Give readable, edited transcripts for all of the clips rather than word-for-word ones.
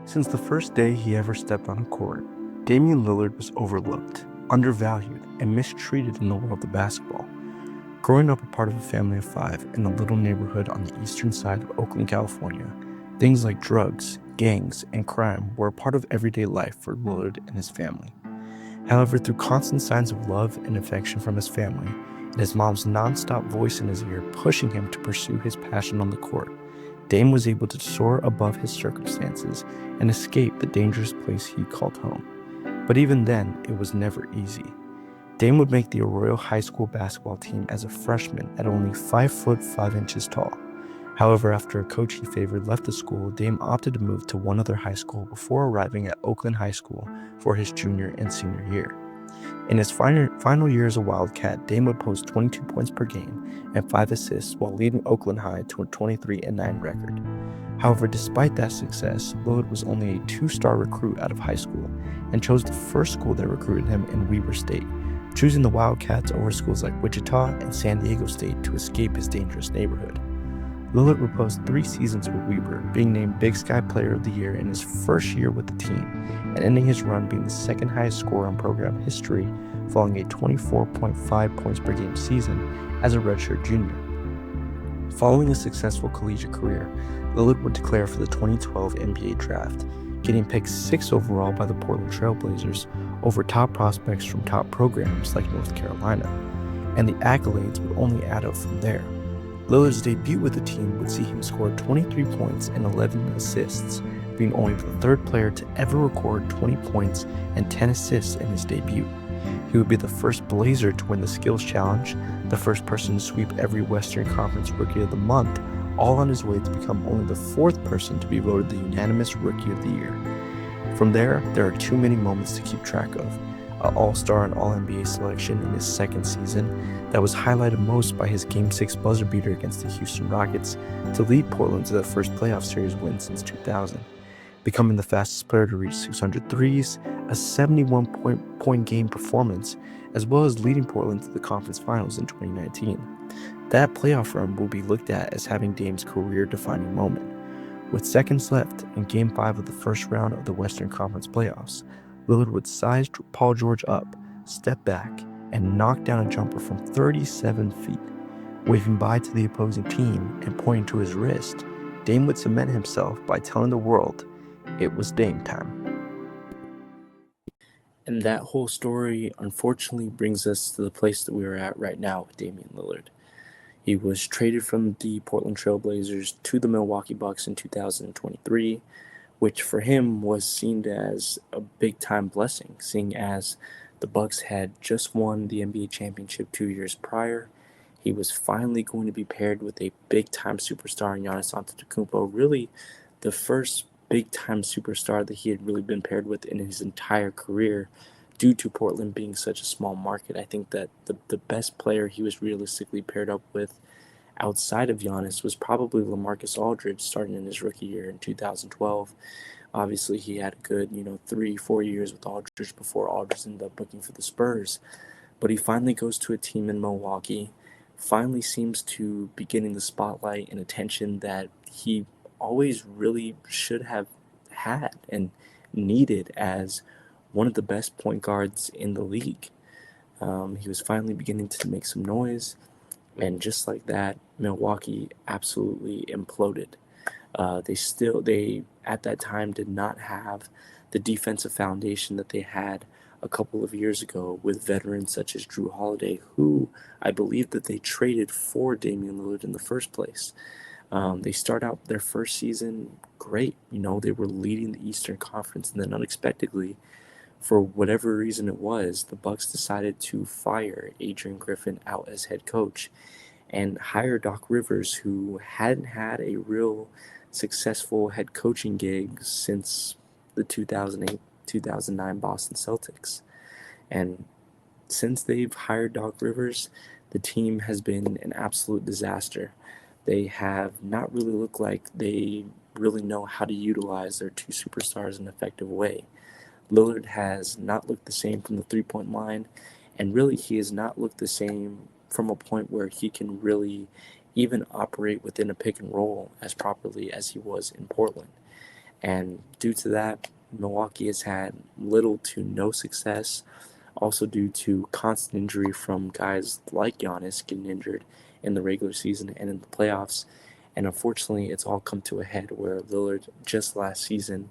Since the first day he ever stepped on a court, Damian Lillard was overlooked, undervalued, and mistreated in the world of basketball. Growing up a part of a family of five in a little neighborhood on the eastern side of Oakland, California, things like drugs, gangs, and crime were a part of everyday life for Lillard and his family. However, through constant signs of love and affection from his family, and his mom's nonstop voice in his ear pushing him to pursue his passion on the court, Dame was able to soar above his circumstances and escape the dangerous place he called home. But even then, it was never easy. Dame would make the Arroyo High School basketball team as a freshman at only 5 foot 5 inches tall. However, after a coach he favored left the school, Dame opted to move to one other high school before arriving at Oakland High School for his junior and senior year. In his final year as a Wildcat, Dame would post 22 points per game and 5 assists while leading Oakland High to a 23-9 record. However, despite that success, Lillard was only a 2-star recruit out of high school and chose the first school that recruited him in Weber State, choosing the Wildcats over schools like Wichita and San Diego State to escape his dangerous neighborhood. Lillard would post 3 seasons with Weber, being named Big Sky Player of the Year in his first year with the team, and ending his run being the second highest scorer in program history, following a 24.5 points per game season as a redshirt junior. Following a successful collegiate career, Lillard would declare for the 2012 NBA Draft, getting picked 6th overall by the Portland Trail Blazers over top prospects from top programs like North Carolina, and the accolades would only add up from there. Lillard's debut with the team would see him score 23 points and 11 assists, being only the third player to ever record 20 points and 10 assists in his debut. He would be the first Blazer to win the Skills Challenge, the first person to sweep every Western Conference Rookie of the Month, all on his way to become only the 4th person to be voted the unanimous Rookie of the Year. From there are too many moments to keep track of. An All-Star and All-NBA selection in his second season that was highlighted most by his Game 6 buzzer beater against the Houston Rockets to lead Portland to their first playoff series win since 2000, becoming the fastest player to reach 600 threes, a 71-point game performance, as well as leading Portland to the conference finals in 2019. That playoff run will be looked at as having Dame's career-defining moment. With seconds left in Game 5 of the first round of the Western Conference playoffs, Lillard would size Paul George up, step back, and knock down a jumper from 37 feet. Waving bye to the opposing team and pointing to his wrist, Dame would cement himself by telling the world it was Dame time. And that whole story unfortunately brings us to the place that we are at right now with Damian Lillard. He was traded from the Portland Trail Blazers to the Milwaukee Bucks in 2023, which for him was seen as a big-time blessing, seeing as the Bucks had just won the NBA championship 2 years prior. He was finally going to be paired with a big-time superstar in Giannis Antetokounmpo, really the first big-time superstar that he had really been paired with in his entire career due to Portland being such a small market. I think that the best player he was realistically paired up with outside of Giannis was probably LaMarcus Aldridge starting in his rookie year in 2012. Obviously, he had a good, 3-4 years with Aldridge before Aldridge ended up looking for the Spurs. But he finally goes to a team in Milwaukee, finally seems to be getting the spotlight and attention that he always really should have had and needed as one of the best point guards in the league. He was finally beginning to make some noise. And just like that, Milwaukee absolutely imploded. They at that time did not have the defensive foundation that they had a couple of years ago with veterans such as Drew Holiday, who I believe that they traded for Damian Lillard in the first place. They start out their first season great. They were leading the Eastern Conference, and then unexpectedly, for whatever reason it was, the Bucks decided to fire Adrian Griffin out as head coach and hire Doc Rivers, who hadn't had a real successful head coaching gig since the 2008-2009 Boston Celtics. And since they've hired Doc Rivers, the team has been an absolute disaster. They have not really looked like they really know how to utilize their 2 superstars in an effective way. Lillard has not looked the same from the three-point line, and really he has not looked the same from a point where he can really even operate within a pick and roll as properly as he was in Portland. And due to that, Milwaukee has had little to no success, also due to constant injury from guys like Giannis getting injured in the regular season and in the playoffs. And unfortunately, it's all come to a head where Lillard just last season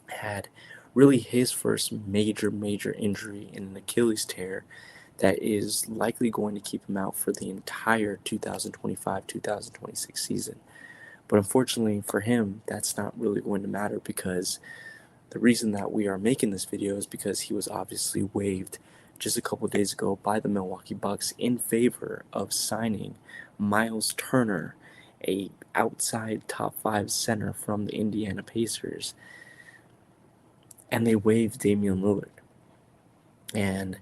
had really his first major injury in an Achilles tear that is likely going to keep him out for the entire 2025-2026 season. But unfortunately for him, that's not really going to matter, because the reason that we are making this video is because he was obviously waived just a couple days ago by the Milwaukee Bucks in favor of signing Miles Turner, a outside top 5 center from the Indiana Pacers, and they waived Damian Lillard. And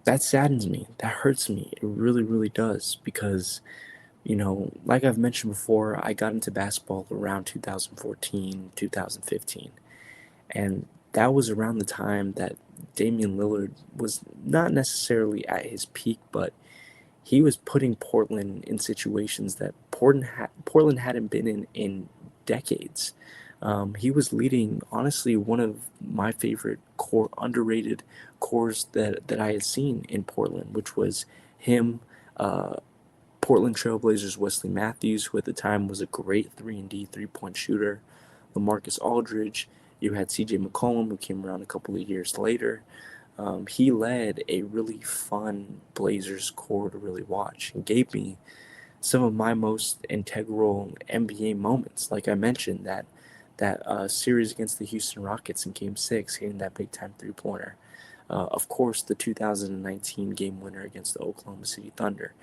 that saddens me. That hurts me. It really does, because, like I've mentioned before, I got into basketball around 2014, 2015. And that was around the time that Damian Lillard was not necessarily at his peak, but he was putting Portland in situations that Portland hadn't been in decades. He was leading, honestly, one of my favorite underrated cores that I had seen in Portland, which was him, Portland Trailblazers Wesley Matthews, who at the time was a great 3-and-D three-point shooter, LaMarcus Aldridge. You had C.J. McCollum, who came around a couple of years later. He led a really fun Blazers core to really watch, and gave me some of my most integral NBA moments. Like I mentioned, that series against the Houston Rockets in Game 6, hitting that big-time three-pointer. Of course, the 2019 game winner against the Oklahoma City Thunder.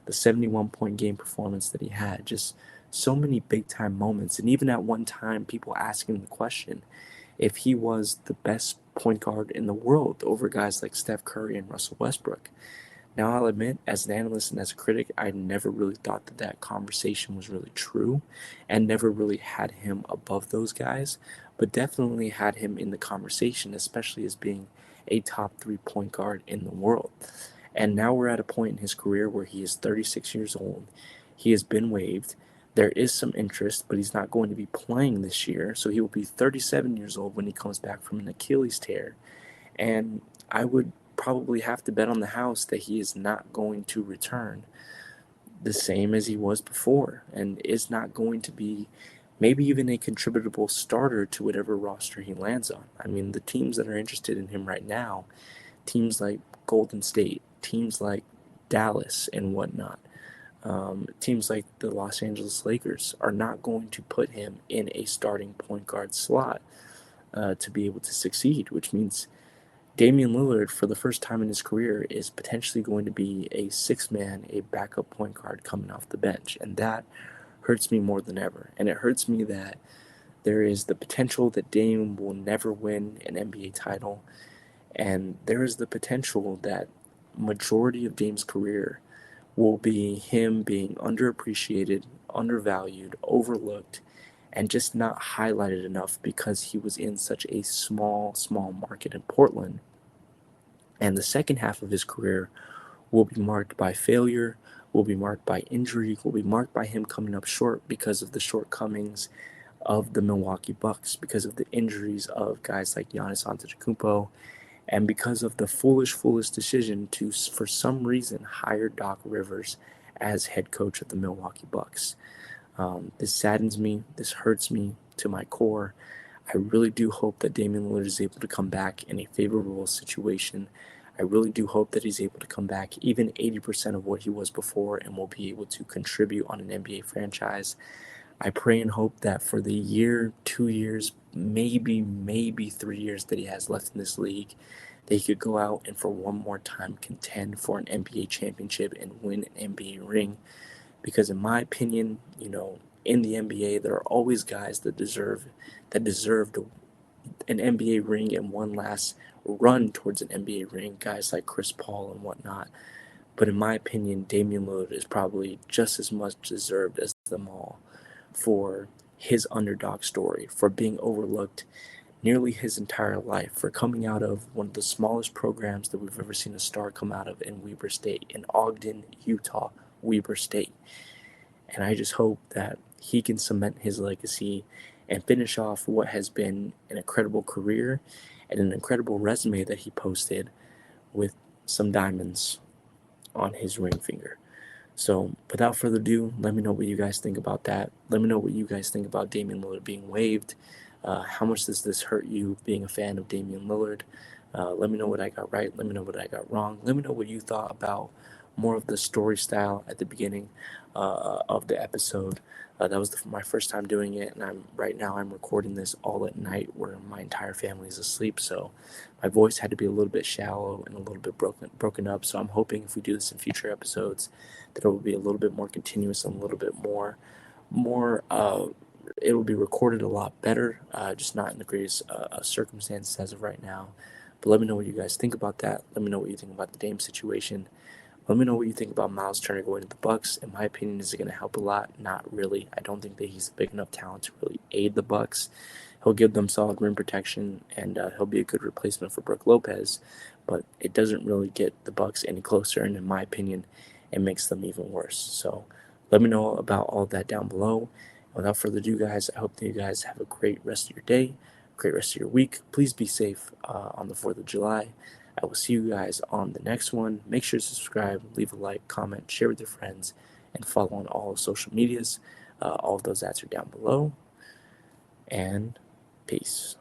The 71-point game performance that he had. Just so many big-time moments. And even at one time, people asking the question if he was the best point guard in the world over guys like Steph Curry and Russell Westbrook. Now, I'll admit, as an analyst and as a critic, I never really thought that conversation was really true, and never really had him above those guys, but definitely had him in the conversation, especially as being a top 3 point guard in the world. And now we're at a point in his career where he is 36 years old. He has been waived. There is some interest, but he's not going to be playing this year, so he will be 37 years old when he comes back from an Achilles tear. And I would probably have to bet on the house that he is not going to return the same as he was before, and is not going to be maybe even a contributable starter to whatever roster he lands on. I mean, the teams that are interested in him right now, teams like Golden State, teams like Dallas and whatnot, teams like the Los Angeles Lakers, are not going to put him in a starting point guard slot to be able to succeed, which means Damian Lillard, for the first time in his career, is potentially going to be a six-man, a backup point guard coming off the bench. And that hurts me more than ever. And it hurts me that there is the potential that Dame will never win an NBA title. And there is the potential that majority of Dame's career will be him being underappreciated, undervalued, overlooked, and just not highlighted enough because he was in such a small market in Portland. And the second half of his career will be marked by failure, will be marked by injury, will be marked by him coming up short because of the shortcomings of the Milwaukee Bucks, because of the injuries of guys like Giannis Antetokounmpo, and because of the foolish decision to, for some reason, hire Doc Rivers as head coach of the Milwaukee Bucks. This saddens me. This hurts me to my core. I really do hope that Damian Lillard is able to come back in a favorable situation. I really do hope that he's able to come back even 80% of what he was before, and will be able to contribute on an NBA franchise. I pray and hope that for the year, 2 years, maybe 3 years that he has left in this league, that he could go out and for one more time contend for an NBA championship and win an NBA ring. Because in my opinion, in the NBA, there are always guys that deserved an NBA ring and one last run towards an NBA ring, guys like Chris Paul and whatnot. But in my opinion, Damian Lillard is probably just as much deserved as them all for his underdog story, for being overlooked nearly his entire life, for coming out of one of the smallest programs that we've ever seen a star come out of in Weber State, in Ogden, Utah, Weber State. And I just hope that he can cement his legacy and finish off what has been an incredible career and an incredible resume that he posted with some diamonds on his ring finger. So, without further ado, let me know what you guys think about that. Let me know what you guys think about Damian Lillard being waived. How much does this hurt you being a fan of Damian Lillard? Let me know what I got right. Let me know what I got wrong. Let me know what you thought about more of the story style at the beginning of the episode. That was my first time doing it, and I'm recording this all at night where my entire family is asleep. So my voice had to be a little bit shallow and a little bit broken up. So I'm hoping if we do this in future episodes, that it will be a little bit more continuous and a little bit more. It will be recorded a lot better, just not in the greatest circumstances as of right now. But let me know what you guys think about that. Let me know what you think about the Dame situation. Let me know what you think about Miles Turner going to the Bucks. In my opinion, is it going to help a lot? Not really. I don't think that he's a big enough talent to really aid the Bucks. He'll give them solid rim protection, and he'll be a good replacement for Brook Lopez. But it doesn't really get the Bucks any closer, and in my opinion, it makes them even worse. So let me know about all of that down below. Without further ado, guys, I hope that you guys have a great rest of your day, great rest of your week. Please be safe on the 4th of July. I will see you guys on the next one. Make sure to subscribe, leave a like, comment, share with your friends, and follow on all social medias. All of those ads are down below. And peace.